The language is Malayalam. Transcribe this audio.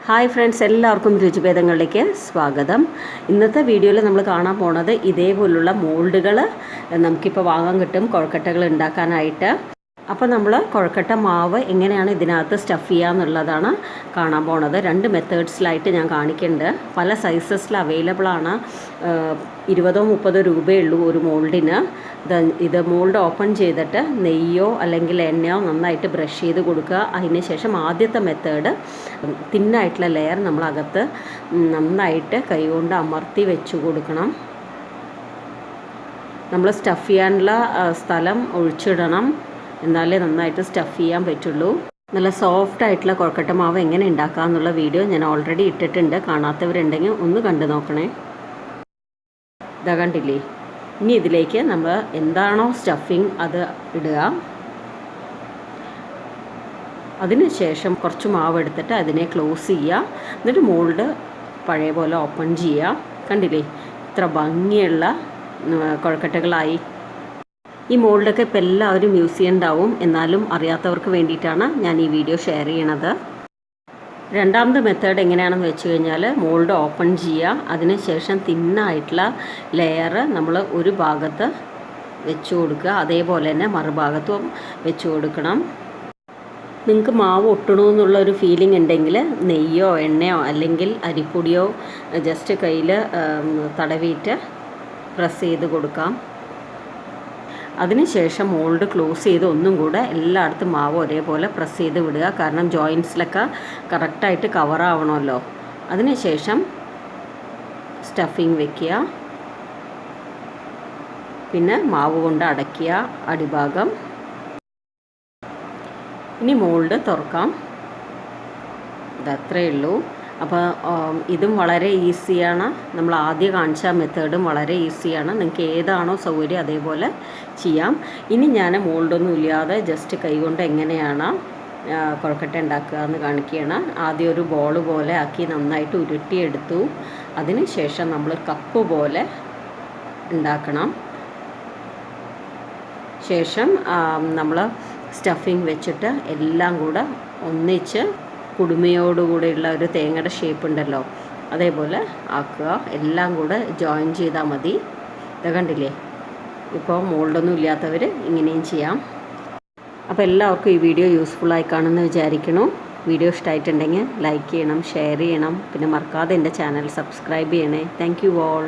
ഹായ് ഫ്രണ്ട്സ്, എല്ലാവർക്കും രുചിഭേദങ്ങളിലേക്ക് സ്വാഗതം. ഇന്നത്തെ വീഡിയോയിൽ നമ്മൾ കാണാൻ പോണത് ഇതേപോലുള്ള മോൾഡുകൾ നമുക്കിപ്പോൾ വാങ്ങാൻ കിട്ടും കൊഴക്കട്ടകൾ ഉണ്ടാക്കാനായിട്ട്. അപ്പോൾ നമ്മൾ കൊഴക്കട്ട മാവ് എങ്ങനെയാണ് ഇതിനകത്ത് സ്റ്റഫ് ചെയ്യുക എന്നുള്ളതാണ് കാണാൻ പോണത്. 2 മെത്തേഡ്സിലായിട്ട് ഞാൻ കാണിക്കുന്നുണ്ട്. പല സൈസസിൽ അവൈലബിളാണ്. 20-30 രൂപയേ ഉള്ളൂ ഒരു മോൾഡിന്. ഇത് മോൾഡ് ഓപ്പൺ ചെയ്തിട്ട് നെയ്യോ അല്ലെങ്കിൽ എണ്ണയോ നന്നായിട്ട് ബ്രഷ് ചെയ്ത് കൊടുക്കുക. അതിന് ശേഷം ആദ്യത്തെ മെത്തേഡ് തിന്നായിട്ടുള്ള ലെയർ നമ്മളകത്ത് നന്നായിട്ട് കൈകൊണ്ട് അമർത്തി വെച്ച് കൊടുക്കണം. നമ്മൾ സ്റ്റഫ് ചെയ്യാനുള്ള സ്ഥലം ഒഴിച്ചിടണം, എന്നാലേ നന്നായിട്ട് സ്റ്റഫ് ചെയ്യാൻ പറ്റുള്ളൂ. നല്ല സോഫ്റ്റ് ആയിട്ടുള്ള കൊഴക്കട്ട മാവ് എങ്ങനെ ഉണ്ടാക്കുക എന്നുള്ള വീഡിയോ ഞാൻ ഓൾറെഡി ഇട്ടിട്ടുണ്ട്. കാണാത്തവരുണ്ടെങ്കിൽ ഒന്ന് കണ്ടു നോക്കണേ. ഇതാ കണ്ടില്ലേ. ഇനി ഇതിലേക്ക് നമ്മൾ എന്താണോ സ്റ്റഫിങ് അത് ഇടുക. അതിനുശേഷം കുറച്ച് മാവ് എടുത്തിട്ട് അതിനെ ക്ലോസ് ചെയ്യുക. എന്നിട്ട് മോൾഡ് പഴയ പോലെ ഓപ്പൺ ചെയ്യുക. കണ്ടില്ലേ, ഇത്ര ഭംഗിയുള്ള കൊഴക്കട്ടകളായി. ഈ മോൾഡൊക്കെ ഇപ്പോൾ എല്ലാവരും യൂസ് ചെയ്യുന്നുണ്ടാവും, എന്നാലും അറിയാത്തവർക്ക് വേണ്ടിയിട്ടാണ് ഞാൻ ഈ വീഡിയോ ഷെയർ ചെയ്യണത്. രണ്ടാമത്തെ മെത്തേഡ് എങ്ങനെയാണെന്ന് വെച്ച് കഴിഞ്ഞാൽ മോൾഡ് ഓപ്പൺ ചെയ്യുക. അതിനുശേഷം തിന്നായിട്ടുള്ള ലെയർ നമ്മൾ ഒരു ഭാഗത്ത് വെച്ച് കൊടുക്കുക, അതേപോലെ തന്നെ മറുഭാഗത്തും വെച്ച് കൊടുക്കണം. നിങ്ങൾക്ക് മാവ് ഒട്ടണമെന്നുള്ളൊരു ഫീലിംഗ് ഉണ്ടെങ്കിൽ നെയ്യോ എണ്ണയോ അല്ലെങ്കിൽ അരിപ്പൊടിയോ ജസ്റ്റ് കയ്യിൽ തടവിയിട്ട് പ്രസ് ചെയ്ത് കൊടുക്കാം. അതിനുശേഷം മോൾഡ് ക്ലോസ് ചെയ്ത് ഒന്നും കൂടെ എല്ലായിടത്തും മാവ് ഒരേപോലെ പ്രസ് ചെയ്ത് വിടുക. കാരണം ജോയിൻറ്റ്സിലൊക്കെ കറക്റ്റായിട്ട് കവറാവണമല്ലോ. അതിനുശേഷം സ്റ്റഫിങ് വെക്കുക, പിന്നെ മാവ് കൊണ്ട് അടയ്ക്കുക അടിഭാഗം. ഇനി മോൾഡ് തുറക്കാം. ഇതത്രയേ ഉള്ളൂ. അപ്പോൾ ഇതും വളരെ ഈസിയാണ്. നമ്മൾ ആദ്യം കാണിച്ച മെത്തേഡും വളരെ ഈസിയാണ്. നിങ്ങൾക്ക് ഏതാണോ സൗകര്യം അതേപോലെ ചെയ്യാം. ഇനി ഞാൻ മോൾഡൊന്നും ഇല്ലാതെ ജസ്റ്റ് കൈകൊണ്ട് എങ്ങനെയാണ് കൊഴക്കട്ട ഉണ്ടാക്കുക എന്ന് കാണിക്കുകയാണ്. ആദ്യം ഒരു ബോൾ പോലെ ആക്കി നന്നായിട്ട് ഉരുട്ടിയെടുത്തു. അതിന് ശേഷം നമ്മൾ കപ്പ് പോലെ ഉണ്ടാക്കണം. ശേഷം നമ്മൾ സ്റ്റഫിങ് വെച്ചിട്ട് എല്ലാം കൂടെ ഒന്നിച്ച് കുടുമയോടുകൂടിയുള്ള ഒരു തേങ്ങയുടെ ഷേപ്പ് ഉണ്ടല്ലോ, അതേപോലെ ആക്കുക. എല്ലാം കൂടെ ജോയിൻ ചെയ്താൽ മതി. ഇത് കണ്ടില്ലേ. ഇപ്പോൾ മോൾഡൊന്നും ഇല്ലാത്തവർ ഇങ്ങനെയും ചെയ്യാം. അപ്പോൾ എല്ലാവർക്കും ഈ വീഡിയോ യൂസ്ഫുള്ളായി കാണുമെന്ന് വിചാരിക്കണു. വീഡിയോ ഇഷ്ടമായിട്ടുണ്ടെങ്കിൽ ലൈക്ക് ചെയ്യണം, ഷെയർ ചെയ്യണം, പിന്നെ മറക്കാതെ എൻ്റെ ചാനൽ സബ്സ്ക്രൈബ് ചെയ്യണേ. Thank you all.